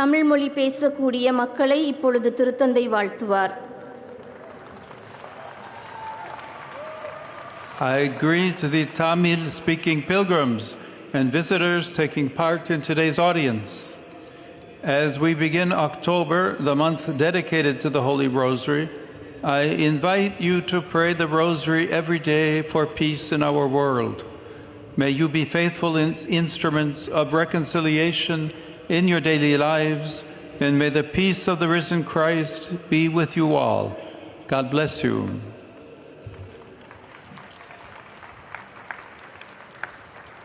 தமிழ் மொழி பேசக்கூடிய மக்களை இப்பொழுது திருத்தந்தை வாழ்த்துவார். I greet the Tamil-speaking pilgrims and visitors taking part in today's audience. As we begin October, the month dedicated to the Holy Rosary, I invite you to pray the Rosary every day for peace in our world. May you be faithful instruments of reconciliation in your daily lives, and may the peace of the risen Christ be with you all. God bless you.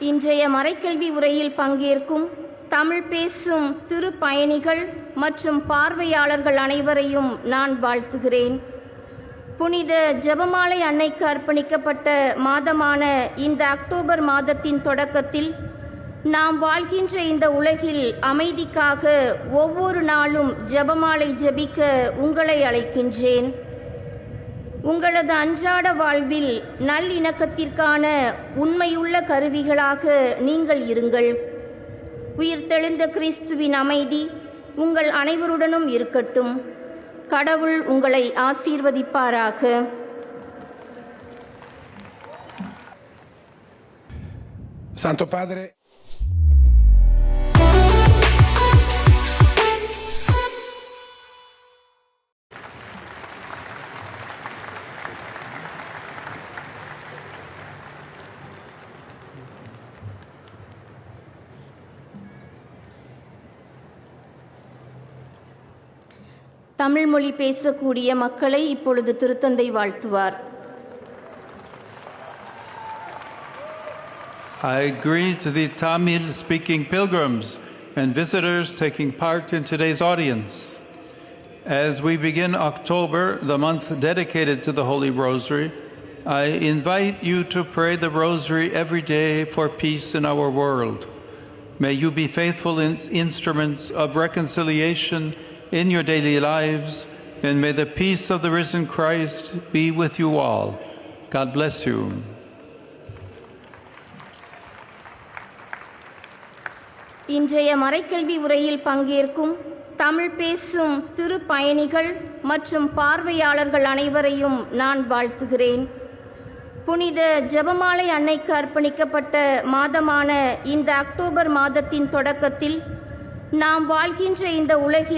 இன்றைய மறைக்கல்வி உரையில் பங்கேற்கும் தமிழ் பேசும் திருப்பயணிகள் மற்றும் பார்வையாளர்கள் அனைவரையும் நான் வாழ்த்துகிறேன். புனித ஜெபமாலை அன்னைக்கு அர்ப்பணிக்கப்பட்ட மாதமான இந்த அக்டோபர் மாதத்தின் தொடக்கத்தில் நாம் வாழ்கின்ற இந்த உலகில் அமைதிக்காக ஒவ்வொரு நாளும் ஜெபமாலை ஜெபிக்க உங்களை அழைக்கின்றேன். உங்களது அன்றாட வாழ்வில் நல்லிணக்கத்திற்கான உண்மையுள்ள கருவிகளாக நீங்கள் இருங்கள். உயிர்த்தெழுந்த கிறிஸ்துவின் அமைதி உங்கள் அனைவருடனும் இருக்கட்டும். கடவுள் உங்களை ஆசீர்வதிப்பாராக. Santo Padre. தமிழ் மொழி பேசக்கூடிய மக்களை இப்பொழுது திருத்தந்தை வாழ்த்துவார். I greet the Tamil-speaking pilgrims and visitors taking part in today's audience. As we begin October, the month dedicated to the Holy Rosary, I invite you to pray the Rosary every day for peace in our world. May you be faithful instruments of reconciliation in your daily lives, and may the peace of the risen Christ be with you all. God bless you. இன்றைய மறைக்கல்வி உரையில் பங்கேற்கும் தமிழ் பேசும் திருப்பயணிகள் மற்றும் பார்வையாளர்கள் அனைவரையும் நான் வாழ்த்துகிறேன். புனித ஜெபமாலை அன்னைக்கு அர்ப்பணிக்கப்பட்ட மாதமான இந்த அக்டோபர் மாதத்தின் தொடக்கத்தில் நாம் வாழ்கின்ற இந்த உலகில்